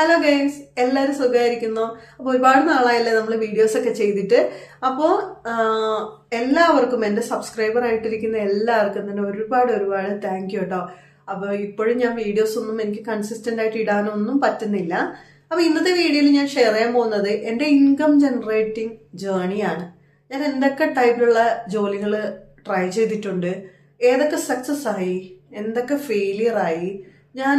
Hello guys, എല്ലാവരും സുഖമായിരിക്കുന്നു. അപ്പോൾ ഒരുപാട് നാളായല്ലേ നമ്മൾ വീഡിയോസ് ഒക്കെ ചെയ്തിട്ട്. അപ്പോൾ എല്ലാവർക്കും എൻ്റെ സബ്സ്ക്രൈബർ ആയിട്ടിരിക്കുന്ന എല്ലാവർക്കും തന്നെ ഒരുപാട് താങ്ക് യു കേട്ടോ. അപ്പോൾ ഇപ്പോഴും ഞാൻ വീഡിയോസ് ഒന്നും എനിക്ക് കൺസിസ്റ്റന്റ് ആയിട്ട് ഇടാനൊന്നും പറ്റുന്നില്ല. അപ്പോൾ ഇന്നത്തെ വീഡിയോയിൽ ഞാൻ ഷെയർ ചെയ്യാൻ പോകുന്നത് എൻ്റെ ഇൻകം ജനറേറ്റിംഗ് ജേണിയാണ്. ഞാൻ എന്തൊക്കെ ടൈപ്പിലുള്ള ജോലികൾ ട്രൈ ചെയ്തിട്ടുണ്ട്, ഏതൊക്കെ സക്സസ് ആയി, എന്തൊക്കെ ഫെയിലിയർ ആയി, ഞാൻ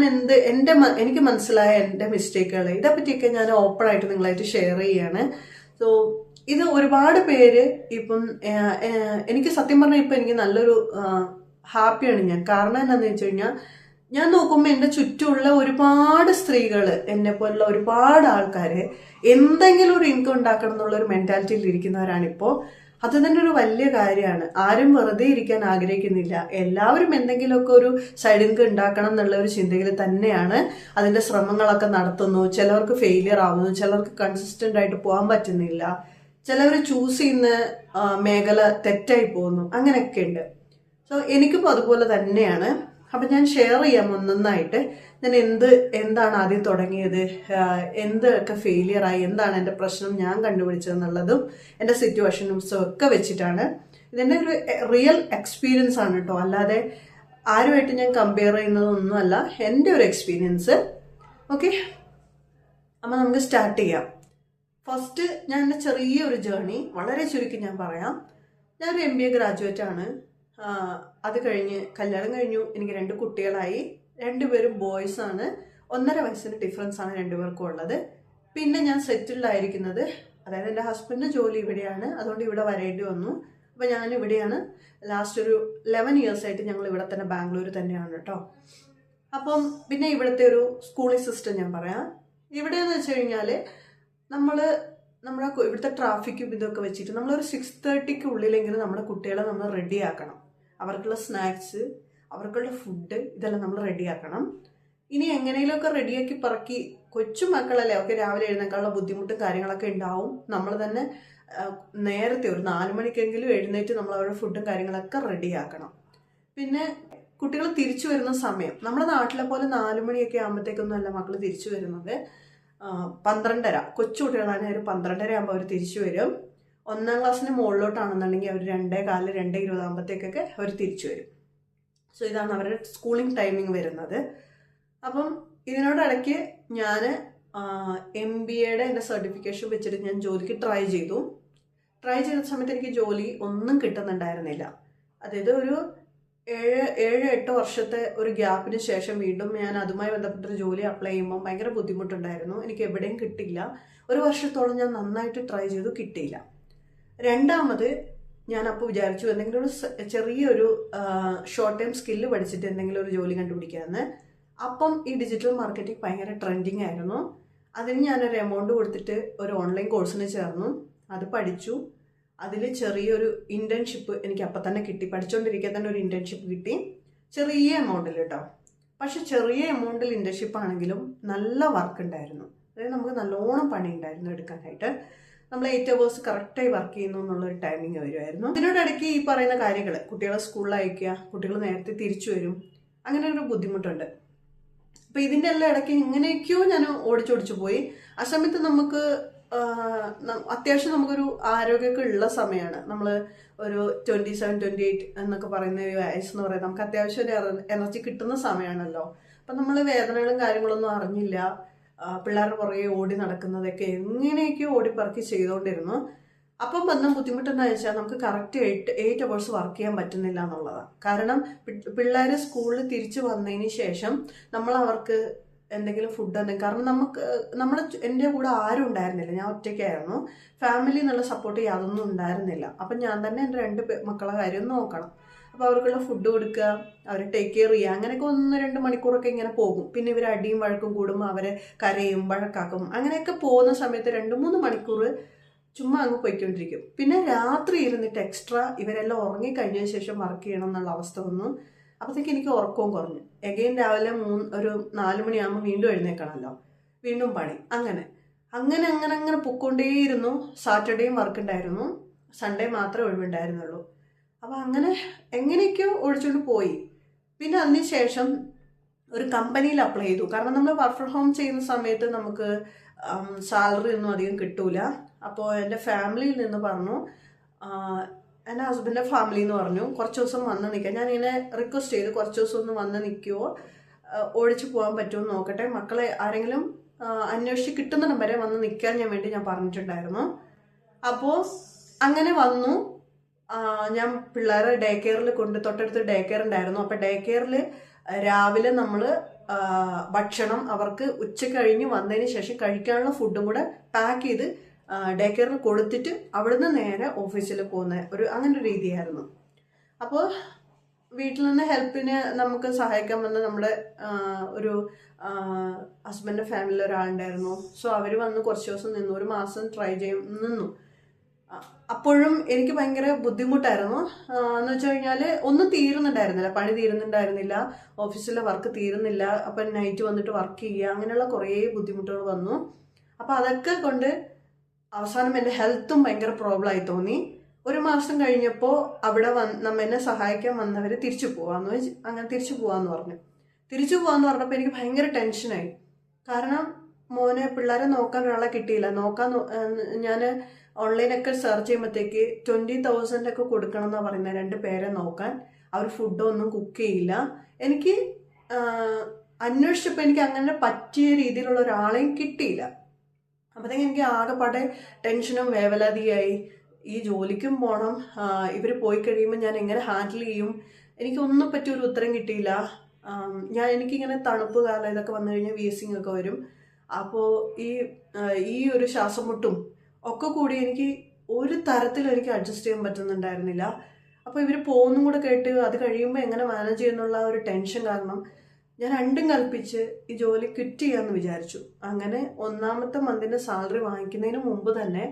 എനിക്ക് മനസ്സിലായ എൻ്റെ മിസ്റ്റേക്കുകൾ, ഇതേപ്പറ്റിയൊക്കെ ഞാൻ ഓപ്പൺ ആയിട്ട് നിങ്ങളായിട്ട് ഷെയർ ചെയ്യാണ്. സോ ഇത് ഒരുപാട് പേര് ഇപ്പം എനിക്ക് സത്യം പറഞ്ഞാൽ ഇപ്പം എനിക്ക് നല്ലൊരു ഹാപ്പിയാണ് ഞാൻ. കാരണം എന്താണെന്ന് വെച്ച് കഴിഞ്ഞാൽ ഞാൻ നോക്കുമ്പോൾ എൻ്റെ ചുറ്റുമുള്ള ഒരുപാട് സ്ത്രീകൾ, എന്നെ പോലുള്ള ഒരുപാട് ആൾക്കാർ എന്തെങ്കിലും ഒരു ഇൻകം ഉണ്ടാക്കണം എന്നുള്ള ഒരു മെന്റാലിറ്റിയിൽ ഇരിക്കുന്നവരാണിപ്പോൾ. അത് തന്നെ ഒരു വലിയ കാര്യമാണ്. ആരും വെറുതെ ഇരിക്കാൻ ആഗ്രഹിക്കുന്നില്ല. എല്ലാവരും എന്തെങ്കിലുമൊക്കെ ഒരു സൈഡ് ഇൻകം ഉണ്ടാക്കണം എന്നുള്ള ഒരു ചിന്തയിൽ തന്നെയാണ് അതിന്റെ ശ്രമങ്ങളൊക്കെ നടത്തുന്നു. ചിലവർക്ക് ഫെയിലിയർ ആവുന്നു, ചിലർക്ക് കൺസിസ്റ്റന്റ് ആയിട്ട് പോകാൻ പറ്റുന്നില്ല, ചിലവർ ചൂസ് ചെയ്യുന്ന മേഖല തെറ്റായി പോകുന്നു, അങ്ങനെയൊക്കെ ഉണ്ട്. സോ എനിക്കും അതുപോലെ തന്നെയാണ്. അപ്പം ഞാൻ ഷെയർ ചെയ്യാം ഒന്നൊന്നായിട്ട് ഞാൻ എന്താണ് ആദ്യം തുടങ്ങിയത്, എന്തൊക്കെ ഫെയിലിയർ ആയി, എന്താണ് എൻ്റെ പ്രശ്നം ഞാൻ കണ്ടുപിടിച്ചതെന്നുള്ളതും എൻ്റെ സിറ്റുവേഷൻസും ഒക്കെ വെച്ചിട്ടാണ്. ഇതിൻ്റെ ഒരു റിയൽ എക്സ്പീരിയൻസ് ആണ് കേട്ടോ, അല്ലാതെ ആരുമായിട്ട് ഞാൻ കമ്പയർ ചെയ്യുന്നതൊന്നുമല്ല, എൻ്റെ ഒരു എക്സ്പീരിയൻസ്. ഓക്കെ, അപ്പം നമുക്ക് സ്റ്റാർട്ട് ചെയ്യാം. ഫസ്റ്റ് ഞാൻ എൻ്റെ ചെറിയൊരു ജേർണി വളരെ ചുരുക്കി ഞാൻ പറയാം. ഞാനൊരു MBA ഗ്രാജുവേറ്റ് ആണ്. അത് കഴിഞ്ഞ് കല്യാണം കഴിഞ്ഞു. എനിക്ക് 2 കുട്ടികളായി. 2 പേരും ബോയ്സ് ആണ്. 1.5 വയസ്സിന് ഡിഫറൻസ് ആണ് 2 പേർക്കും ഉള്ളത്. പിന്നെ ഞാൻ സെറ്റിൽഡ് ആയിരിക്കുന്നത്, അതായത് എൻ്റെ ഹസ്ബൻഡ് ജോലി ഇവിടെയാണ്, അതുകൊണ്ട് ഇവിടെ വരേണ്ടി വന്നു. അപ്പം ഞാൻ ഇവിടെയാണ് ലാസ്റ്റ് ഒരു 11 ഇയേഴ്സ് ആയിട്ട് ഞങ്ങൾ ഇവിടെ തന്നെ, ബാംഗ്ലൂർ തന്നെയാണ് കേട്ടോ. അപ്പം പിന്നെ ഇവിടുത്തെ ഒരു സ്കൂളിംഗ് സിസ്റ്റം ഞാൻ പറയാം. ഇവിടെയെന്ന് വെച്ച് കഴിഞ്ഞാൽ നമ്മുടെ ഇവിടുത്തെ ട്രാഫിക്കും ഇതൊക്കെ വെച്ചിട്ട് നമ്മളൊരു 6:30 ഉള്ളിലെങ്കിലും നമ്മുടെ കുട്ടികളെ നമ്മൾ റെഡിയാക്കണം. അവർക്കുള്ള സ്നാക്സ്, അവർക്കുള്ള ഫുഡ്, ഇതെല്ലാം നമ്മൾ റെഡിയാക്കണം. ഇനി എങ്ങനെയെങ്കിലുമൊക്കെ റെഡിയാക്കി പറക്കി, കൊച്ചു മക്കളല്ലേ, അവർക്ക് രാവിലെ എഴുന്നേക്കാനുള്ള ബുദ്ധിമുട്ടും കാര്യങ്ങളൊക്കെ ഉണ്ടാവും. നമ്മൾ തന്നെ നേരത്തെ ഒരു 4 മണിക്കെങ്കിലും എഴുന്നേറ്റ് നമ്മൾ അവരുടെ ഫുഡും കാര്യങ്ങളൊക്കെ റെഡിയാക്കണം. പിന്നെ കുട്ടികൾ തിരിച്ചു വരുന്ന സമയം നമ്മുടെ നാട്ടിലെ പോലെ 4 മണിയൊക്കെ ആകുമ്പോഴത്തേക്കൊന്നും അല്ല മക്കൾ തിരിച്ചു വരുന്നത്. 12:30, കൊച്ചു കുട്ടികളാണെങ്കിൽ ഒരു 12:30 ആകുമ്പോൾ അവർ തിരിച്ചു വരും. 1-ാം ക്ലാസ്സിന് മുകളിലോട്ടാണെന്നുണ്ടെങ്കിൽ അവർ 2:15, 2:20 ആകുമ്പോഴത്തേക്കൊക്കെ അവർ തിരിച്ചു വരും. സോ ഇതാണ് അവരുടെ സ്കൂളിംഗ് ടൈമിംഗ് വരുന്നത്. അപ്പം ഇതിനോടിടയ്ക്ക് ഞാൻ MBAയുടെ എൻ്റെ സർട്ടിഫിക്കേഷൻ വെച്ചിട്ട് ഞാൻ ജോലിക്ക് ട്രൈ ചെയ്ത സമയത്ത് എനിക്ക് ജോലി ഒന്നും കിട്ടുന്നുണ്ടായിരുന്നില്ല. അതായത് ഒരു 7-8 വർഷത്തെ ഒരു ഗ്യാപ്പിന് ശേഷം വീണ്ടും ഞാൻ അതുമായി ബന്ധപ്പെട്ടൊരു ജോലി അപ്ലൈ ചെയ്യുമ്പോൾ ഭയങ്കര ബുദ്ധിമുട്ടുണ്ടായിരുന്നു. എനിക്ക് എവിടെയും കിട്ടിയില്ല. 1 വർഷത്തോളം ഞാൻ നന്നായിട്ട് ട്രൈ ചെയ്തു, കിട്ടിയില്ല. രണ്ടാമത് ഞാൻ അപ്പോൾ വിചാരിച്ചു എന്തെങ്കിലും ഒരു ചെറിയൊരു ഷോർട്ട് ടൈം സ്കില്ല് പഠിച്ചിട്ട് എന്തെങ്കിലും ഒരു ജോലി കണ്ടുപിടിക്കാമെന്ന്. അപ്പം ഈ ഡിജിറ്റൽ മാർക്കറ്റിംഗ് ഭയങ്കര ട്രെൻഡിങ് ആയിരുന്നു. അതിന് ഞാനൊരു എമൗണ്ട് കൊടുത്തിട്ട് ഒരു ഓൺലൈൻ കോഴ്സിന് ചേർന്നു. അത് പഠിച്ചു. അതിൽ ചെറിയൊരു ഇന്റേൺഷിപ്പ് എനിക്ക് അപ്പം തന്നെ കിട്ടി. പഠിച്ചുകൊണ്ടിരിക്കാൻ തന്നെ ഒരു ഇന്റേൺഷിപ്പ് കിട്ടി, ചെറിയ എമൗണ്ടിൽ കേട്ടോ. പക്ഷെ ചെറിയ എമൗണ്ടിൽ ഇന്റേൺഷിപ്പ് ആണെങ്കിലും നല്ല വർക്ക് ഉണ്ടായിരുന്നു. അതായത് നമുക്ക് നല്ലോണം പണി ഉണ്ടായിരുന്നു എടുക്കാനായിട്ട്. നമ്മൾ 8 hours കറക്റ്റായി വർക്ക് ചെയ്യുന്നു എന്നുള്ളൊരു ടൈമിങ് വരുമായിരുന്നു. ഇതിനോടിടയ്ക്ക് ഈ പറയുന്ന കാര്യങ്ങൾ, കുട്ടികളെ സ്കൂളിൽ അയക്കുക, കുട്ടികൾ നേരത്തെ തിരിച്ചു വരും, അങ്ങനെ ഒരു ബുദ്ധിമുട്ടുണ്ട്. അപ്പം ഇതിൻ്റെ എല്ലാം ഇടയ്ക്ക് ഇങ്ങനെയൊക്കെയോ ഞാൻ ഓടിച്ചോടിച്ചു പോയി. ആ സമയത്ത് നമുക്ക് അത്യാവശ്യം നമുക്കൊരു ആരോഗ്യമൊക്കെ ഉള്ള സമയമാണ്. നമ്മൾ ഒരു 27-28 എന്നൊക്കെ പറയുന്ന ഒരു വയസ്സെന്ന് പറയുന്നത് നമുക്ക് അത്യാവശ്യം ഒരു എനർജി കിട്ടുന്ന സമയമാണല്ലോ. അപ്പം നമ്മൾ വേദനകളും കാര്യങ്ങളൊന്നും അറിഞ്ഞില്ല. പിള്ളേരുടെ പുറകെ ഓടി നടക്കുന്നതൊക്കെ എങ്ങനെയൊക്കെയോ ഓടിപ്പറക്കി ചെയ്തുകൊണ്ടിരുന്നു. അപ്പം വന്ന ബുദ്ധിമുട്ടെന്ന് വെച്ചാൽ നമുക്ക് കറക്റ്റ് 8 hours വർക്ക് ചെയ്യാൻ പറ്റുന്നില്ല എന്നുള്ളതാണ്. കാരണം പിള്ളേർ സ്കൂളിൽ തിരിച്ചു വന്നതിന് ശേഷം നമ്മൾ അവർക്ക് എന്തെങ്കിലും ഫുഡ് കാരണം എൻ്റെ കൂടെ ആരും ഉണ്ടായിരുന്നില്ല, ഞാൻ ഒറ്റയ്ക്കായിരുന്നു. ഫാമിലി എന്നുള്ള സപ്പോർട്ട് യാതൊന്നും ഉണ്ടായിരുന്നില്ല. അപ്പം ഞാൻ തന്നെ എൻ്റെ 2 മക്കളെ കാര്യം നോക്കണം. അപ്പോൾ അവർക്കുള്ള ഫുഡ് കൊടുക്കുക, അവരെ ടേക്ക് കെയർ ചെയ്യുക, അങ്ങനെയൊക്കെ 1-2 മണിക്കൂറൊക്കെ ഇങ്ങനെ പോകും. പിന്നെ ഇവർ അടിയും വഴക്കും കൂടുമ്പോൾ അവരെ കരയും വഴക്കാക്കും. അങ്ങനെയൊക്കെ പോകുന്ന സമയത്ത് 2-3 മണിക്കൂർ ചുമ്മാ അങ്ങ് പോയിക്കൊണ്ടിരിക്കും. പിന്നെ രാത്രി ഇരുന്നിട്ട് എക്സ്ട്രാ ഇവരെല്ലാം ഉറങ്ങിക്കഴിഞ്ഞതിന് ശേഷം വർക്ക് ചെയ്യണം എന്നുള്ള അവസ്ഥ വന്നു. അപ്പോഴത്തേക്ക് എനിക്ക് ഉറക്കവും കുറഞ്ഞു. എഗെയിൻ രാവിലെ ഒരു 4 മണിയാകുമ്പോൾ വീണ്ടും എഴുന്നേക്കണമല്ലോ, വീണ്ടും പണി. അങ്ങനെ പൊക്കോണ്ടേയിരുന്നു. സാറ്റർഡേയും വർക്ക് ഉണ്ടായിരുന്നു, സൺഡേ മാത്രമേ ഒഴിവുണ്ടായിരുന്നുള്ളൂ. അപ്പോൾ അങ്ങനെ എങ്ങനെയൊക്കെയോ ഒഴിച്ചുകൊണ്ട് പോയി. പിന്നെ അതിനുശേഷം ഒരു കമ്പനിയിൽ അപ്ലൈ ചെയ്തു. കാരണം നമ്മൾ വർക്ക് ഫ്രം ഹോം ചെയ്യുന്ന സമയത്ത് നമുക്ക് സാലറി ഒന്നും അധികം കിട്ടൂല. അപ്പോൾ എൻ്റെ ഫാമിലിയിൽ നിന്ന് പറഞ്ഞു, എൻ്റെ ഹസ്ബൻഡിൻ്റെ ഫാമിലി എന്ന് പറഞ്ഞു കുറച്ച് ദിവസം വന്ന് നിൽക്കാം. ഞാനിങ്ങനെ റിക്വസ്റ്റ് ചെയ്ത് കുറച്ച് ദിവസം ഒന്ന് വന്ന് നിൽക്കുമോ, ഓടിച്ചു പോകാൻ പറ്റുമോ നോക്കട്ടെ, മക്കളെ ആരെങ്കിലും അന്വേഷിച്ച് കിട്ടുന്നിടം വരെ വന്ന് നിൽക്കാൻ വേണ്ടി ഞാൻ പറഞ്ഞിട്ടുണ്ടായിരുന്നു. അപ്പോൾ അങ്ങനെ വന്നു. ഞാൻ പിള്ളേരെ ഡേ കെയറിൽ തൊട്ടടുത്ത് ഡേ കെയർ ഉണ്ടായിരുന്നു. അപ്പം ഡേ കെയറിൽ രാവിലെ നമ്മൾ ഭക്ഷണം അവർക്ക് ഉച്ച കഴിഞ്ഞ് വന്നതിന് ശേഷം കഴിക്കാനുള്ള ഫുഡും കൂടെ പാക്ക് ചെയ്ത് ഡേ കെയറിൽ കൊടുത്തിട്ട് അവിടുന്ന് നേരെ ഓഫീസിൽ പോകുന്ന അങ്ങനെ ഒരു രീതിയായിരുന്നു. അപ്പോൾ വീട്ടിൽ നിന്ന് ഹെൽപ്പിന് നമുക്ക് സഹായിക്കാൻ വന്ന നമ്മുടെ ഒരു ഹസ്ബൻഡിൻ്റെ ഫാമിലിയിൽ ഒരാളുണ്ടായിരുന്നു. സോ അവർ വന്ന് കുറച്ച് ദിവസം നിന്നു, 1 മാസം നിന്നു. അപ്പോഴും എനിക്ക് ഭയങ്കര ബുദ്ധിമുട്ടായിരുന്നു. എന്ന് വെച്ച് കഴിഞ്ഞാൽ ഒന്നും തീരുന്നുണ്ടായിരുന്നില്ല, പണി തീരുന്നുണ്ടായിരുന്നില്ല, ഓഫീസിലെ വർക്ക് തീരുന്നില്ല. അപ്പം നൈറ്റ് വന്നിട്ട് വർക്ക് ചെയ്യുക, അങ്ങനെയുള്ള കുറേ ബുദ്ധിമുട്ടുകൾ വന്നു. അപ്പം അതൊക്കെ കൊണ്ട് അവസാനം എൻ്റെ ഹെൽത്തും ഭയങ്കര പ്രോബ്ലമായി തോന്നി. 1 മാസം കഴിഞ്ഞപ്പോൾ അവിടെ എന്നെ സഹായിക്കാൻ വന്നവർ തിരിച്ചു പോവാന്ന് പറഞ്ഞു. തിരിച്ചു പോകാമെന്ന് പറഞ്ഞപ്പോൾ എനിക്ക് ഭയങ്കര ടെൻഷനായി. കാരണം മോനെ പിള്ളേരെ നോക്കാൻ ഒരാളെ കിട്ടിയില്ല. ഞാൻ ഓൺലൈനൊക്കെ സെർച്ച് ചെയ്യുമ്പോഴത്തേക്ക് 20,000 ഒക്കെ കൊടുക്കണം എന്നാണ് പറയുന്നത് 2 പേരെ നോക്കാൻ. അവർ ഫുഡൊന്നും കുക്ക് ചെയ്യില്ല. എനിക്ക് അന്വേഷിച്ചപ്പോൾ എനിക്ക് അങ്ങനെ പറ്റിയ രീതിയിലുള്ള ഒരാളെയും കിട്ടിയില്ല. അപ്പോഴത്തേക്ക് എനിക്ക് ആകെപ്പാടെ ടെൻഷനും വേവലാതിയായി. ഈ ജോലിക്കും പോകണം, ഇവർ പോയി കഴിയുമ്പോൾ ഞാൻ എങ്ങനെ ഹാൻഡിൽ ചെയ്യും, എനിക്കൊന്നും പറ്റിയ ഒരു ഉത്തരം കിട്ടിയില്ല. എനിക്കിങ്ങനെ തണുപ്പ് കാലം ഇതൊക്കെ വന്നു കഴിഞ്ഞാൽ വീസിങ് ഒക്കെ വരും. അപ്പോൾ ഈ ഒരു ശ്വാസം മുട്ടും ഒക്കെ കൂടി എനിക്ക് ഒരു തരത്തിലും എനിക്ക് അഡ്ജസ്റ്റ് ചെയ്യാൻ പറ്റുന്നുണ്ടായിരുന്നില്ല. അപ്പോൾ ഇവർ പോകുന്നും കൂടെ കേട്ട് അത് കഴിയുമ്പോൾ എങ്ങനെ മാനേജ് ചെയ്യുന്നുള്ള ഒരു ടെൻഷൻ കാരണം ഞാൻ രണ്ടും കൽപ്പിച്ച് ഈ ജോലി ക്വിറ്റ് ചെയ്യാമെന്ന് വിചാരിച്ചു. അങ്ങനെ 1ാമത്തെ മന്തിൻ്റെ സാലറി വാങ്ങിക്കുന്നതിന് മുമ്പ് തന്നെ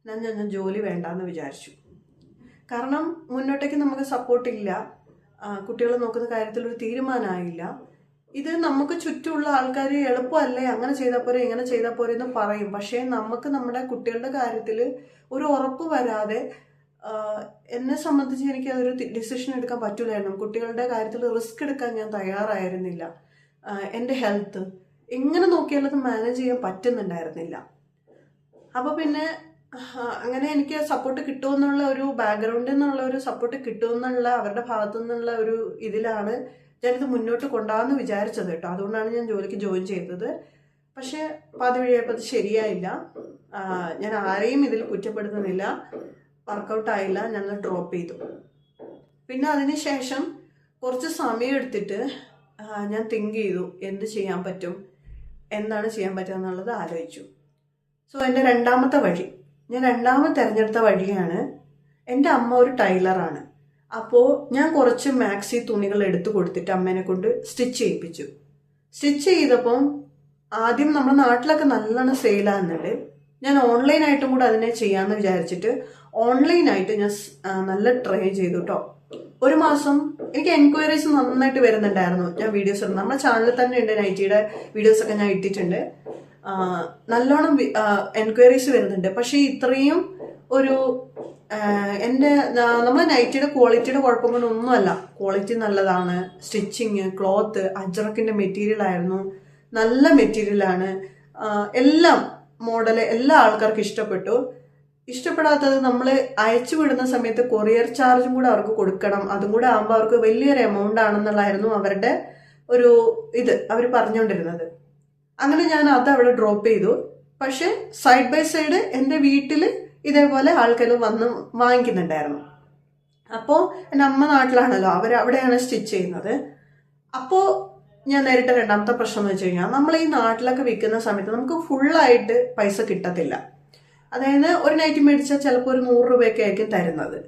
ഞാൻ ജോലി വേണ്ടാന്ന് വിചാരിച്ചു. കാരണം മുന്നോട്ടേക്ക് നമുക്ക് സപ്പോർട്ടില്ല, കുട്ടികളെ നോക്കുന്ന കാര്യത്തിൽ ഒരു തീരുമാനമായില്ല. ഇത് നമുക്ക് ചുറ്റുമുള്ള ആൾക്കാർ എളുപ്പമല്ലേ, അങ്ങനെ ചെയ്താൽ പോരെ ഇങ്ങനെ ചെയ്താൽ പോരെ എന്ന് പറയും. പക്ഷേ നമുക്ക് നമ്മുടെ കുട്ടികളുടെ കാര്യത്തിൽ ഒരു ഉറപ്പ് വരാതെ എന്നെ സംബന്ധിച്ച് എനിക്ക് അതൊരു ഡിസിഷൻ എടുക്കാൻ പറ്റില്ലായിരുന്നു. കുട്ടികളുടെ കാര്യത്തിൽ റിസ്ക് എടുക്കാൻ ഞാൻ തയ്യാറായിരുന്നില്ല. എൻ്റെ ഹെൽത്ത് എങ്ങനെ നോക്കിയാലും അത് മാനേജ് ചെയ്യാൻ പറ്റുന്നുണ്ടായിരുന്നില്ല. അപ്പോൾ പിന്നെ അങ്ങനെ എനിക്ക് സപ്പോർട്ട് കിട്ടുമെന്നുള്ള ഒരു ബാക്ക്ഗ്രൗണ്ടിൽ നിന്നുള്ള ഒരു സപ്പോർട്ട് കിട്ടുമെന്നുള്ള അവരുടെ ഭാഗത്തു നിന്നുള്ള ഒരു ഇതിലാണ് ഞാനിത് മുന്നോട്ട് കൊണ്ടുപോകാമെന്ന് വിചാരിച്ചത് കേട്ടോ. അതുകൊണ്ടാണ് ഞാൻ ജോലിക്ക് ജോയിൻ ചെയ്തത്. പക്ഷേ പാതി വഴിയായപ്പോൾ അത് ശരിയായില്ല. ഞാൻ ആരെയും ഇതിൽ കുറ്റപ്പെടുത്തുന്നില്ല. വർക്കൗട്ടായില്ല, ഞങ്ങൾ ഡ്രോപ്പ് ചെയ്തു. പിന്നെ അതിന് ശേഷം കുറച്ച് സമയം എടുത്തിട്ട് ഞാൻ തിങ്ക് ചെയ്തു എന്ത് ചെയ്യാൻ പറ്റും, എന്താണ് ചെയ്യാൻ പറ്റുക എന്നുള്ളത് ആലോചിച്ചു. സോ എൻ്റെ ഞാൻ രണ്ടാമത് തിരഞ്ഞെടുത്ത വഴിയാണ്, എൻ്റെ അമ്മ ഒരു ടൈലറാണ്. അപ്പോൾ ഞാൻ കുറച്ച് മാക്സി തുണികൾ എടുത്തു കൊടുത്തിട്ട് അമ്മേനെ കൊണ്ട് സ്റ്റിച്ച് ചെയ്യിപ്പിച്ചു. സ്റ്റിച്ച് ചെയ്തപ്പം ആദ്യം നമ്മുടെ നാട്ടിലൊക്കെ നല്ലോണം സെയിലാകുന്നുണ്ട്. ഞാൻ ഓൺലൈനായിട്ടും കൂടെ അതിനെ ചെയ്യാമെന്ന് വിചാരിച്ചിട്ട് ഓൺലൈനായിട്ട് ഞാൻ നല്ല ട്രൈ ചെയ്തു കേട്ടോ. 1 മാസം എനിക്ക് എൻക്വയറീസ് നന്നായിട്ട് വരുന്നുണ്ടായിരുന്നു. ഞാൻ വീഡിയോസ് ഇടുന്നു, നമ്മുടെ ചാനലിൽ തന്നെ ഉണ്ട്, നൈറ്റിയുടെ വീഡിയോസൊക്കെ ഞാൻ ഇട്ടിട്ടുണ്ട്. നല്ലോണം എൻക്വയറീസ് വരുന്നുണ്ട്. പക്ഷേ ഇത്രയും ഒരു നമ്മൾ നൈറ്റിയുടെ ക്വാളിറ്റിയുടെ കുഴപ്പം കൊണ്ടൊന്നുമല്ല, ക്വാളിറ്റി നല്ലതാണ്. സ്റ്റിച്ചിങ്, ക്ലോത്ത്, അജ്രക്കിന്റെ മെറ്റീരിയൽ ആയിരുന്നു, നല്ല മെറ്റീരിയലാണ്. എല്ലാം മോഡല് എല്ലാ ആൾക്കാർക്കും ഇഷ്ടപ്പെട്ടു. ഇഷ്ടപ്പെടാത്തത് നമ്മൾ അയച്ചു വിടുന്ന സമയത്ത് കൊറിയർ ചാർജും കൂടെ അവർക്ക് കൊടുക്കണം. അതും കൂടെ ആകുമ്പോൾ അവർക്ക് വലിയൊരു എമൗണ്ട് ആണെന്നുള്ളതായിരുന്നു അവരുടെ ഒരു അവർ പറഞ്ഞുകൊണ്ടിരുന്നത്. അങ്ങനെ ഞാൻ അത് അവിടെ ഡ്രോപ്പ് ചെയ്തു. പക്ഷെ സൈഡ് ബൈ സൈഡ് എൻ്റെ വീട്ടിൽ ഇതേപോലെ ആൾക്കാർ വന്ന് വാങ്ങിക്കുന്നുണ്ടായിരുന്നു. അപ്പോൾ എൻ്റെ അമ്മ നാട്ടിലാണല്ലോ, അവിടെയാണ് സ്റ്റിച്ച് ചെയ്യുന്നത്. അപ്പോൾ ഞാൻ നേരിട്ട 2ാമത്തെ പ്രശ്നം എന്ന് വെച്ച് കഴിഞ്ഞാൽ, നമ്മൾ ഈ നാട്ടിലൊക്കെ വിൽക്കുന്ന സമയത്ത് നമുക്ക് ഫുള്ളായിട്ട് പൈസ കിട്ടത്തില്ല. അതായത് ഒരു നൈറ്റി മേടിച്ചാൽ ചിലപ്പോൾ ഒരു 100 രൂപയൊക്കെ ആയിരിക്കും തരുന്നത്.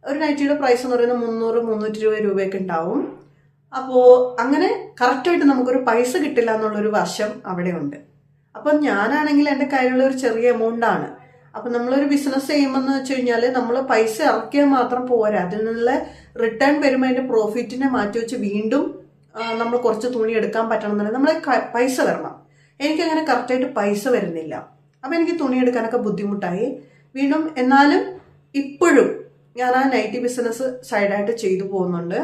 ഒരു നൈറ്റിയുടെ പ്രൈസ് എന്ന് പറയുന്നത് 300-320 രൂപയൊക്കെ ഉണ്ടാവും. അപ്പോൾ അങ്ങനെ കറക്റ്റായിട്ട് നമുക്കൊരു പൈസ കിട്ടില്ല എന്നുള്ളൊരു വശം അവിടെ ഉണ്ട്. അപ്പം ഞാനാണെങ്കിൽ എൻ്റെ കയ്യിലുള്ള ഒരു ചെറിയ എമൗണ്ടാണ്. അപ്പം നമ്മളൊരു ബിസിനസ് ചെയ്യുമ്പോൾ വെച്ച് കഴിഞ്ഞാൽ നമ്മൾ പൈസ ഇറക്കിയാൽ മാത്രം പോരാ, അതിൽ നിന്നുള്ള റിട്ടേൺ വരുമ്പോൾ അതിൻ്റെ പ്രോഫിറ്റിനെ മാറ്റി വെച്ച് വീണ്ടും നമ്മൾ കുറച്ച് തുണി എടുക്കാൻ പറ്റണം എന്നുണ്ടെങ്കിൽ നമ്മൾ പൈസ വരണം. എനിക്കങ്ങനെ കറക്റ്റായിട്ട് പൈസ വരുന്നില്ല. അപ്പം എനിക്ക് തുണി എടുക്കാനൊക്കെ ബുദ്ധിമുട്ടായി വീണ്ടും. എന്നാലും ഇപ്പോഴും ഞാൻ ആ നൈറ്റി ബിസിനസ് സൈഡായിട്ട് ചെയ്തു പോകുന്നുണ്ട്.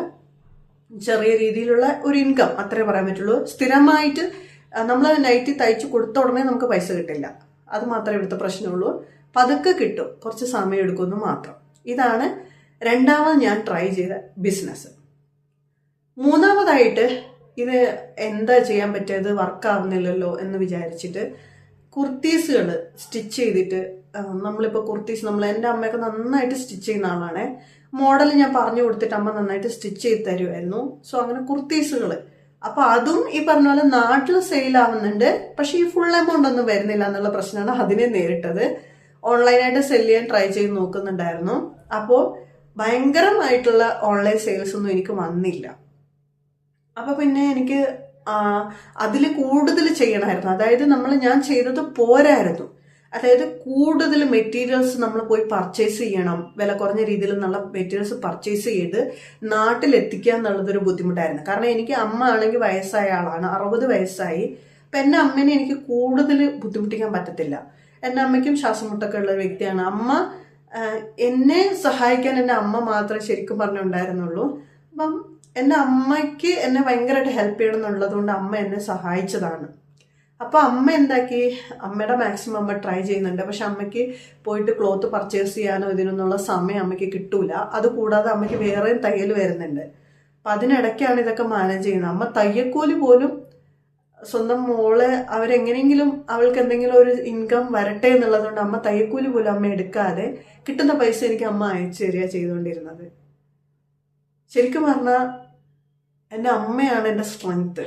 ചെറിയ രീതിയിലുള്ള ഒരു ഇൻകം അത്രേ പറയാൻ പറ്റുള്ളൂ. സ്ഥിരമായിട്ട് നമ്മൾ നൈറ്റി തയ്ച്ച് കൊടുത്ത ഉടനെ നമുക്ക് പൈസ കിട്ടില്ല, അത് മാത്രമേ ഇവിടുത്തെ പ്രശ്നമുള്ളൂ. പതുക്കെ കിട്ടും, കുറച്ച് സമയം എടുക്കുമെന്ന് മാത്രം. ഇതാണ് രണ്ടാമത് ഞാൻ ട്രൈ ചെയ്ത ബിസിനസ്. മൂന്നാമതായിട്ട് ഇത് എന്താ ചെയ്യാൻ പറ്റിയത്, വർക്കാവുന്നില്ലല്ലോ എന്ന് വിചാരിച്ചിട്ട് കുർത്തീസുകൾ സ്റ്റിച്ച് ചെയ്തിട്ട്, നമ്മളിപ്പോൾ കുർത്തീസ് എൻ്റെ അമ്മയൊക്കെ നന്നായിട്ട് സ്റ്റിച്ച് ചെയ്യുന്ന ആളാണ്. മോഡൽ ഞാൻ പറഞ്ഞു കൊടുത്തിട്ട് അമ്മ നന്നായിട്ട് സ്റ്റിച്ച് ചെയ്ത് തരുമായിരുന്നു. സോ അങ്ങനെ കുർത്തീസുകൾ, അപ്പൊ അതും ഈ പറഞ്ഞ പോലെ നാട്ടിൽ സെയിൽ ആവുന്നുണ്ട്. പക്ഷെ ഈ ഫുൾ എമൗണ്ട് ഒന്നും വരുന്നില്ല എന്നുള്ള പ്രശ്നമാണ് അതിനെ നേരിട്ടത്. ഓൺലൈനായിട്ട് സെല് ചെയ്യാൻ ട്രൈ ചെയ്ത് നോക്കുന്നുണ്ടായിരുന്നു. അപ്പോൾ ഭയങ്കരമായിട്ടുള്ള ഓൺലൈൻ സെയിൽസ് ഒന്നും എനിക്ക് വന്നില്ല. അപ്പൊ പിന്നെ എനിക്ക് അതിൽ കൂടുതൽ ചെയ്യണമായിരുന്നു. അതായത് ഞാൻ ചെയ്തത് പോരായിരുന്നു. അതായത് കൂടുതൽ മെറ്റീരിയൽസ് നമ്മൾ പോയി പർച്ചേസ് ചെയ്യണം, വില കുറഞ്ഞ രീതിയിൽ നല്ല മെറ്റീരിയൽസ് പർച്ചേസ് ചെയ്ത് നാട്ടിലെത്തിക്കുക എന്നുള്ളതൊരു ബുദ്ധിമുട്ടായിരുന്നു. കാരണം എനിക്ക് അമ്മ ആണെങ്കിൽ വയസ്സായ ആളാണ്, 60 വയസ്സായി. അപ്പം എൻ്റെ അമ്മേനെ എനിക്ക് കൂടുതൽ ബുദ്ധിമുട്ടിക്കാൻ പറ്റത്തില്ല. എൻ്റെ അമ്മയ്ക്കും ശ്വാസമുട്ടൊക്കെ ഉള്ള ഒരു വ്യക്തിയാണ്. അമ്മ എന്നെ സഹായിക്കാൻ എൻ്റെ അമ്മ മാത്രമേ ശരിക്കും പറഞ്ഞുണ്ടായിരുന്നുള്ളൂ. അപ്പം എൻ്റെ അമ്മയ്ക്ക് എന്നെ ഭയങ്കരമായിട്ട് ഹെൽപ്പ് ചെയ്യണം എന്നുള്ളത് കൊണ്ട് അമ്മ എന്നെ സഹായിച്ചതാണ്. അപ്പൊ അമ്മ എന്താക്കി, അമ്മയുടെ മാക്സിമം അമ്മ ട്രൈ ചെയ്യുന്നുണ്ട്. പക്ഷെ അമ്മയ്ക്ക് പോയിട്ട് ക്ലോത്ത് പർച്ചേസ് ചെയ്യാനോ ഇതിനൊന്നുള്ള സമയം അമ്മയ്ക്ക് കിട്ടൂല. അതുകൂടാതെ അമ്മയ്ക്ക് വേറെയും തയ്യൽ വരുന്നുണ്ട്. അപ്പൊ അതിനിടയ്ക്കാണ് ഇതൊക്കെ മാനേജ് ചെയ്യുന്നത്. അമ്മ തയ്യക്കൂലി പോലും സ്വന്തം മോളെ അവരെങ്ങനെയെങ്കിലും അവൾക്ക് എന്തെങ്കിലും ഒരു ഇൻകം വരട്ടെ എന്നുള്ളതുകൊണ്ട് അമ്മ തയ്യക്കൂലി പോലും അമ്മ എടുക്കാതെ കിട്ടുന്ന പൈസ എനിക്ക് അമ്മ അയച്ചു തരിക ചെയ്തുകൊണ്ടിരുന്നത്. ശരിക്കും പറഞ്ഞാൽ എൻ്റെ അമ്മയാണ് എൻ്റെ സ്ട്രെങ്ത്.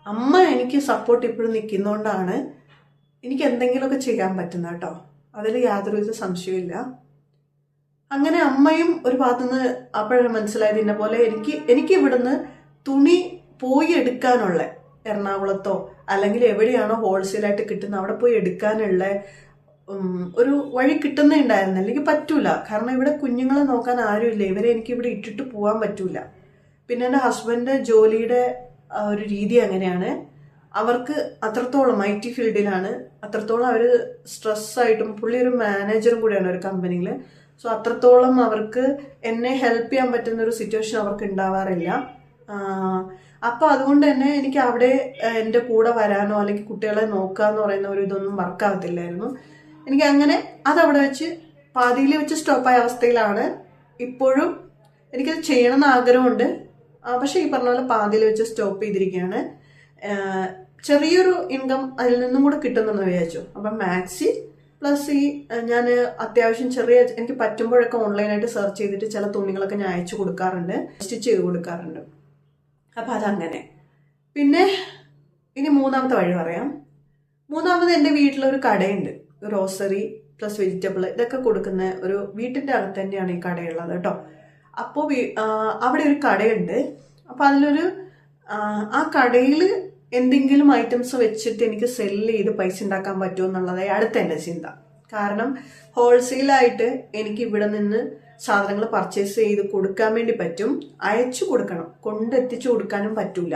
അമ്മ എനിക്ക് സപ്പോർട്ട് ഇപ്പോഴും നിൽക്കുന്നതുകൊണ്ടാണ് എനിക്ക് എന്തെങ്കിലുമൊക്കെ ചെയ്യാൻ പറ്റുന്നത് കേട്ടോ. അതിൽ യാതൊരുവിധ സംശയമില്ല. അങ്ങനെ അമ്മയും ഒരു ഭാഗത്തുനിന്ന് അപ്പോഴാണ് മനസ്സിലായത് ഇന്ന പോലെ എനിക്ക് ഇവിടുന്ന് തുണി പോയി എടുക്കാനുള്ള, എറണാകുളത്തോ അല്ലെങ്കിൽ എവിടെയാണോ ഹോൾസെയിലായിട്ട് കിട്ടുന്നത് അവിടെ പോയി എടുക്കാനുള്ള ഒരു വഴി കിട്ടുന്നേ ഉണ്ടായിരുന്നു. അല്ലെങ്കിൽ പറ്റൂല. കാരണം ഇവിടെ കുഞ്ഞുങ്ങളെ നോക്കാൻ ആരുമില്ല. ഇവരെ എനിക്ക് ഇവിടെ ഇട്ടിട്ട് പോകാൻ പറ്റൂല. പിന്നെ എൻ്റെ ഹസ്ബൻഡ് ജോലിയുടെ ഒരു രീതി അങ്ങനെയാണ്. അവർക്ക് അത്രത്തോളം IT ഫീൽഡിലാണ്, അത്രത്തോളം അവർ സ്ട്രെസ്സായിട്ടും, പുള്ളി ഒരു മാനേജറും കൂടിയാണ് ഒരു കമ്പനിയിൽ. സോ അത്രത്തോളം അവർക്ക് എന്നെ ഹെൽപ്പ് ചെയ്യാൻ പറ്റുന്ന ഒരു സിറ്റുവേഷൻ അവർക്ക് ഉണ്ടാവാറില്ല. അപ്പോൾ അതുകൊണ്ട് തന്നെ എനിക്ക് അവിടെ എൻ്റെ കൂടെ വരാനോ അല്ലെങ്കിൽ കുട്ടികളെ നോക്കാന്ന് പറയുന്ന ഒരു ഇതൊന്നും വർക്കാവത്തില്ലായിരുന്നു. എനിക്ക് അങ്ങനെ അതവിടെ വെച്ച് പാതിയിൽ വെച്ച് സ്റ്റോപ്പായ അവസ്ഥയിലാണ്. ഇപ്പോഴും എനിക്കത് ചെയ്യണമെന്ന് ആഗ്രഹമുണ്ട്. പക്ഷെ ഈ പറഞ്ഞ പോലെ പാതിയിൽ വെച്ച് സ്റ്റോപ്പ് ചെയ്തിരിക്കുകയാണ്. ചെറിയൊരു ഇൻകം അതിൽ നിന്നും കൂടെ കിട്ടുന്നെന്ന് വിചാരിച്ചു. അപ്പം മാക്സി പ്ലസ് ഈ ഞാൻ അത്യാവശ്യം എനിക്ക് പറ്റുമ്പോഴൊക്കെ ഓൺലൈനായിട്ട് സെർച്ച് ചെയ്തിട്ട് ചില തുണികളൊക്കെ ഞാൻ അയച്ചു കൊടുക്കാറുണ്ട്, സ്റ്റിച്ച് ചെയ്ത് കൊടുക്കാറുണ്ട്. അപ്പം അതങ്ങനെ. പിന്നെ ഇനി മൂന്നാമത്തെ വഴി പറയാം. മൂന്നാമത് എൻ്റെ വീട്ടിലൊരു കടയുണ്ട്, ഗ്രോസറി പ്ലസ് വെജിറ്റബിൾ ഇതൊക്കെ കൊടുക്കുന്ന ഒരു വീട്ടിൻ്റെ അകത്ത് തന്നെയാണ് ഈ കടയുള്ളത് കേട്ടോ. അപ്പോൾ അവിടെ ഒരു കടയുണ്ട്. അപ്പോൾ അതിലൊരു ആ കടയിൽ എന്തെങ്കിലും ഐറ്റംസ് വെച്ചിട്ട് എനിക്ക് സെല്ല് ചെയ്ത് പൈസ ഉണ്ടാക്കാൻ പറ്റുമോ എന്നുള്ളതായി അടുത്ത എൻ്റെ ചിന്ത. കാരണം ഹോൾസെയിലായിട്ട് എനിക്ക് ഇവിടെ നിന്ന് സാധനങ്ങൾ പർച്ചേസ് ചെയ്ത് കൊടുക്കാൻ വേണ്ടി പറ്റും, അയച്ചു കൊടുക്കണം, കൊണ്ടെത്തിച്ചു കൊടുക്കാനും പറ്റൂല.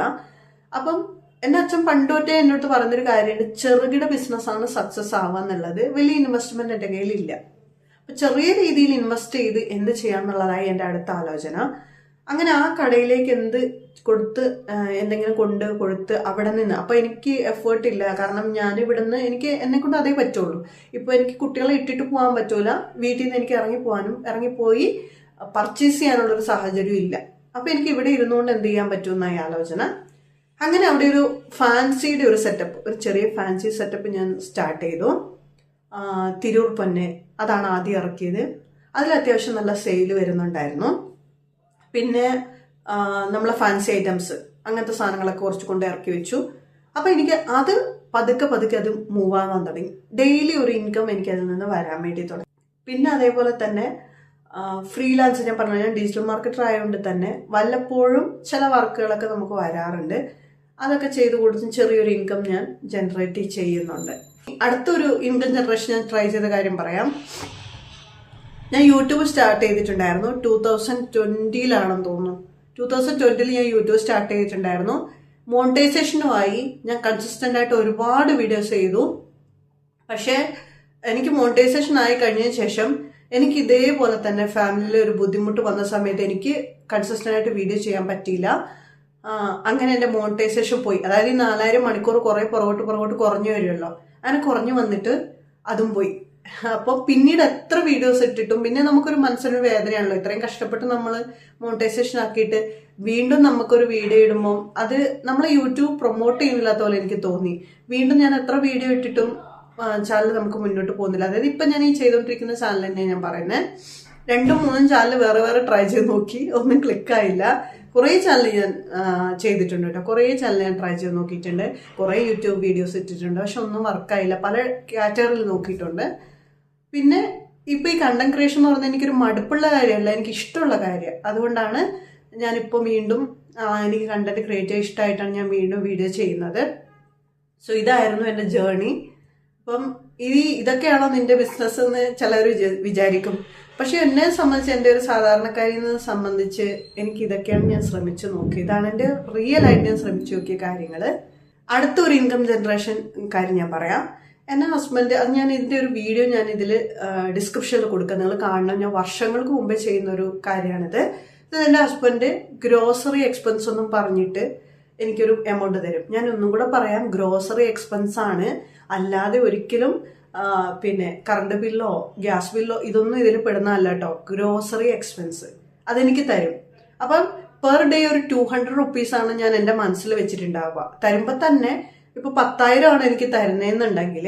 അപ്പം എൻ്റെ അച്ഛൻ പണ്ടോട്ടേ എന്നോട് പറഞ്ഞൊരു കാര്യമുണ്ട്, ചെറുകിട ബിസിനസ്സാണ് സക്സസ് ആവുക എന്നുള്ളത്. വലിയ ഇൻവെസ്റ്റ്മെന്റ് എൻ്റെ കയ്യിലില്ല. അപ്പം ചെറിയ രീതിയിൽ ഇൻവെസ്റ്റ് ചെയ്ത് എന്ത് ചെയ്യാമെന്നുള്ളതായി എൻ്റെ അടുത്ത ആലോചന. അങ്ങനെ ആ കടയിലേക്ക് എന്തെങ്കിലും കൊടുത്ത് അവിടെ നിന്ന്, അപ്പൊ എനിക്ക് എഫേർട്ട് ഇല്ല. കാരണം ഞാൻ ഇവിടുന്ന് എന്നെ കൊണ്ട് അതേ പറ്റുള്ളൂ. ഇപ്പൊ എനിക്ക് കുട്ടികളെ ഇട്ടിട്ട് പോകാൻ പറ്റൂല, വീട്ടിൽ നിന്ന് എനിക്ക് ഇറങ്ങിപ്പോയി പർച്ചേസ് ചെയ്യാനുള്ളൊരു സാഹചര്യം ഇല്ല. അപ്പൊ എനിക്ക് ഇവിടെ ഇരുന്നുകൊണ്ട് എന്ത് ചെയ്യാൻ പറ്റുമെന്നായി ആലോചന. അങ്ങനെ അവിടെ ഒരു ഫാൻസിയുടെ ഒരു സെറ്റപ്പ്, ഒരു ചെറിയ ഫാൻസി സെറ്റപ്പ് ഞാൻ സ്റ്റാർട്ട് ചെയ്തു. തിരൂർ പൊന്നെ അതാണ് ആദ്യം ഇറക്കിയത്. അതിൽ അത്യാവശ്യം നല്ല സെയിൽ വരുന്നുണ്ടായിരുന്നു. പിന്നെ നമ്മളെ ഫാൻസി ഐറ്റംസ് അങ്ങനത്തെ സാധനങ്ങളൊക്കെ കുറച്ച് കൊണ്ട് ഇറക്കി വെച്ചു. അപ്പം എനിക്ക് അത് പതുക്കെ അത് മൂവ് ആവാൻ തുടങ്ങി. ഡെയിലി ഒരു ഇൻകം എനിക്ക് അതിൽ നിന്ന് വരാൻ വേണ്ടി തുടങ്ങി. പിന്നെ അതേപോലെ തന്നെ ഫ്രീലാൻസ്, ഞാൻ പറഞ്ഞു, ഞാൻ ഡിജിറ്റൽ മാർക്കറ്റർ ആയതുകൊണ്ട് തന്നെ വല്ലപ്പോഴും ചില വർക്കുകളൊക്കെ നമുക്ക് വരാറുണ്ട്. അതൊക്കെ ചെയ്ത് കൊടുത്തും ചെറിയൊരു ഇൻകം ഞാൻ ജനറേറ്റ് ചെയ്യുന്നുണ്ട്. അടുത്തൊരു ഇൻകം ജനറേഷൻ ഞാൻ ട്രൈ ചെയ്ത കാര്യം പറയാം. ഞാൻ യൂട്യൂബ് സ്റ്റാർട്ട് ചെയ്തിട്ടുണ്ടായിരുന്നു 2020-ലാണെന്ന് തോന്നുന്നു. 2020 ഞാൻ യൂട്യൂബ് സ്റ്റാർട്ട് ചെയ്തിട്ടുണ്ടായിരുന്നു. മോണിറ്റൈസേഷനുമായി ഞാൻ കൺസിസ്റ്റന്റ് ആയിട്ട് ഒരുപാട് വീഡിയോസ് ചെയ്തു. പക്ഷേ എനിക്ക് മോണിറ്റൈസേഷൻ ആയി കഴിഞ്ഞതിന് ശേഷം എനിക്ക് ഇതേപോലെ തന്നെ ഫാമിലിയിൽ ഒരു ബുദ്ധിമുട്ട് വന്ന സമയത്ത് എനിക്ക് കൺസിസ്റ്റന്റ് ആയിട്ട് വീഡിയോ ചെയ്യാൻ പറ്റിയില്ല. അങ്ങനെ എൻ്റെ മോണിറ്റൈസേഷൻ പോയി. അതായത് ഈ 4000 മണിക്കൂർ കുറെ പുറകോട്ട് കുറഞ്ഞു വരുമല്ലോ, അങ്ങനെ കുറഞ്ഞു വന്നിട്ട് അതും പോയി. അപ്പോൾ പിന്നീട് എത്ര വീഡിയോസ് ഇട്ടിട്ടും പിന്നെ നമുക്കൊരു മനസ്സിനൊരു വേദനയാണല്ലോ. ഇത്രയും കഷ്ടപ്പെട്ട് നമ്മൾ മോണിറ്റൈസേഷൻ ആക്കിയിട്ട് വീണ്ടും നമുക്കൊരു വീഡിയോ ഇടുമ്പോൾ അത് നമ്മൾ യൂട്യൂബ് പ്രൊമോട്ട് ചെയ്യുന്നില്ലാത്ത പോലെ എനിക്ക് തോന്നി. വീണ്ടും ഞാൻ എത്ര വീഡിയോ ഇട്ടിട്ടും ചാനൽ നമുക്ക് മുന്നോട്ട് പോകുന്നില്ല. അതായത് ഇപ്പം ഞാൻ ഈ ചെയ്തുകൊണ്ടിരിക്കുന്ന ചാനൽ തന്നെയാണ് ഞാൻ പറയുന്നത്. 2-3 ചാനൽ വേറെ ട്രൈ ചെയ്ത് നോക്കി, ഒന്നും ക്ലിക്കായില്ല. കുറേ ചാനൽ ഞാൻ ചെയ്തിട്ടുണ്ട് കേട്ടോ, കുറേ ചാനൽ ഞാൻ ട്രൈ ചെയ്ത് നോക്കിയിട്ടുണ്ട്, കുറേ യൂട്യൂബ് വീഡിയോസ് ഇട്ടിട്ടുണ്ട്, പക്ഷെ ഒന്നും വർക്കായില്ല. പല കാറ്റഗറിയിൽ നോക്കിയിട്ടുണ്ട്. പിന്നെ ഇപ്പം ഈ കണ്ടന്റ് ക്രിയേഷൻ എന്ന് പറഞ്ഞാൽ എനിക്കൊരു മടുപ്പുള്ള കാര്യമല്ല, എനിക്ക് ഇഷ്ടമുള്ള കാര്യം. അതുകൊണ്ടാണ് ഞാനിപ്പോൾ വീണ്ടും എനിക്ക് കണ്ടന്റ് ക്രിയേറ്റ് ചെയ്യാൻ ഇഷ്ടമായിട്ടാണ് ഞാൻ വീണ്ടും വീഡിയോ ചെയ്യുന്നത്. സോ ഇതായിരുന്നു എൻ്റെ ജേർണി. അപ്പം ഇതൊക്കെയാണോ നിന്റെ ബിസിനസ് എന്ന് ചിലർ വിചാരിക്കും. പക്ഷെ എന്നെ സംബന്ധിച്ച്, എൻ്റെ ഒരു സാധാരണക്കാരിയെ സംബന്ധിച്ച് എനിക്ക് ഇതൊക്കെയാണ് ഞാൻ ശ്രമിച്ചു നോക്കി. ഇതാണ് എൻ്റെ റിയൽ ആയിട്ട് ഞാൻ ശ്രമിച്ചു നോക്കിയ കാര്യങ്ങൾ. അടുത്തൊരു ഇൻകം ജനറേഷൻ കാര്യം ഞാൻ പറയാം. എൻ്റെ ഹസ്ബൻഡ്, അത് ഞാൻ ഇതിൻ്റെ ഒരു വീഡിയോ ഞാൻ ഇതിൽ ഡിസ്ക്രിപ്ഷനിൽ കൊടുക്കാം, നിങ്ങൾ കാണണം. ഞാൻ വർഷങ്ങൾക്ക് മുമ്പേ ചെയ്യുന്ന ഒരു കാര്യമാണിത്. എൻ്റെ ഹസ്ബൻഡ് ഗ്രോസറി എക്സ്പെൻസ് ഒന്നും പറഞ്ഞിട്ട് എനിക്കൊരു എമൗണ്ട് തരും. ഞാൻ ഒന്നും കൂടെ പറയാം, ഗ്രോസറി എക്സ്പെൻസ് ആണ്, അല്ലാതെ ഒരിക്കലും പിന്നെ കറണ്ട് ബില്ലോ ഗ്യാസ് ബില്ലോ ഇതൊന്നും ഇതിൽ പെടുന്നതല്ല കേട്ടോ. ഗ്രോസറി എക്സ്പെൻസ് അതെനിക്ക് തരും. അപ്പം പെർ ഡേ ഒരു 200 റുപ്പീസാണ് ഞാൻ എൻ്റെ മനസ്സിൽ വെച്ചിട്ടുണ്ടാവുക. തരുമ്പോൾ തന്നെ ഇപ്പൊ 10,000 ആണ് എനിക്ക് തരുന്നതെന്നുണ്ടെങ്കിൽ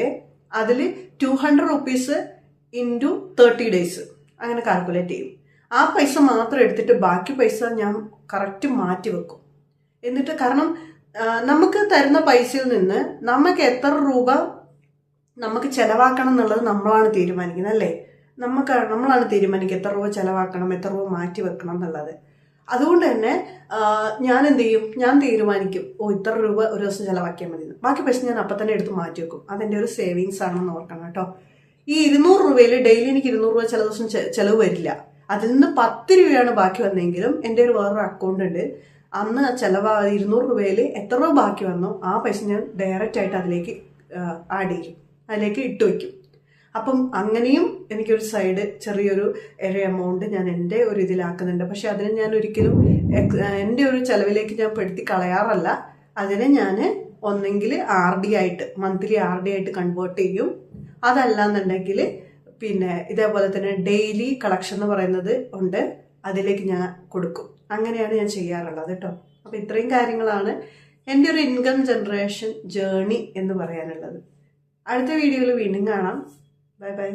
അതിൽ 200 റുപ്പീസ് ഇൻറ്റു 30 ഡേയ്സ് അങ്ങനെ കാൽക്കുലേറ്റ് ചെയ്യും. ആ പൈസ മാത്രം എടുത്തിട്ട് ബാക്കി പൈസ ഞാൻ കറക്റ്റ് മാറ്റി വെക്കും. എന്നിട്ട് കാരണം നമുക്ക് തരുന്ന പൈസയിൽ നിന്ന് നമുക്ക് എത്ര രൂപ നമുക്ക് ചെലവാക്കണം എന്നുള്ളത് നമ്മളാണ് തീരുമാനിക്കുന്നത്, അല്ലേ? നമ്മളാണ് തീരുമാനിക്കുക എത്ര രൂപ ചെലവാക്കണം, എത്ര രൂപ മാറ്റി വെക്കണം എന്നുള്ളത്. അതുകൊണ്ട് തന്നെ ഞാൻ എന്ത് ചെയ്യും, ഞാൻ തീരുമാനിക്കും ഇത്ര രൂപ ഒരു ദിവസം ചെലവാക്കിയാൽ മതി. ബാക്കി പൈസ ഞാൻ അപ്പം തന്നെ എടുത്ത് മാറ്റി വെക്കും. അതെൻ്റെ ഒരു സേവിങ്സ് ആണെന്ന് ഓർക്കണം കേട്ടോ. ഈ 200 രൂപയിൽ ഡെയിലി എനിക്ക് 200 രൂപ ചില ദിവസം ചെലവ് വരില്ല. അതിൽ നിന്ന് 10 രൂപയാണ് ബാക്കി വന്നെങ്കിലും എൻ്റെ ഒരു വേറൊരു അക്കൗണ്ട് ഉണ്ട്. അന്ന് 200 രൂപയിൽ എത്ര രൂപ ബാക്കി വന്നോ ആ പൈസ ഞാൻ ഡയറക്റ്റ് ആയിട്ട് അതിലേക്ക് ആഡ് ചെയ്യും, അതിലേക്ക് ഇട്ട് വയ്ക്കും. അപ്പം അങ്ങനെയും എനിക്കൊരു സൈഡ് ചെറിയൊരു എമൗണ്ട് ഞാൻ എൻ്റെ ഒരു ഇതിലാക്കുന്നുണ്ട്. പക്ഷെ അതിനെ ഞാൻ ഒരിക്കലും എൻ്റെ ഒരു ചെലവിലേക്ക് ഞാൻ പെടുത്തി കളയാറല്ല. അതിനെ ഞാൻ ഒന്നെങ്കിൽ RD ആയിട്ട്, മന്ത്ലി RD ആയിട്ട് കൺവേർട്ട് ചെയ്യും. അതല്ലാന്നുണ്ടെങ്കിൽ പിന്നെ ഇതേപോലെ തന്നെ ഡെയിലി കളക്ഷൻ എന്ന് പറയുന്നത് ഉണ്ട്, അതിലേക്ക് ഞാൻ കൊടുക്കും. അങ്ങനെയാണ് ഞാൻ ചെയ്യാറുള്ളത് കേട്ടോ. അപ്പം ഇത്രയും കാര്യങ്ങളാണ് എൻ്റെ ഒരു ഇൻകം ജനറേഷൻ ജേർണി എന്ന് പറയാനുള്ളത്. അടുത്ത വീഡിയോയിൽ വീണ്ടും കാണാം. Bye bye.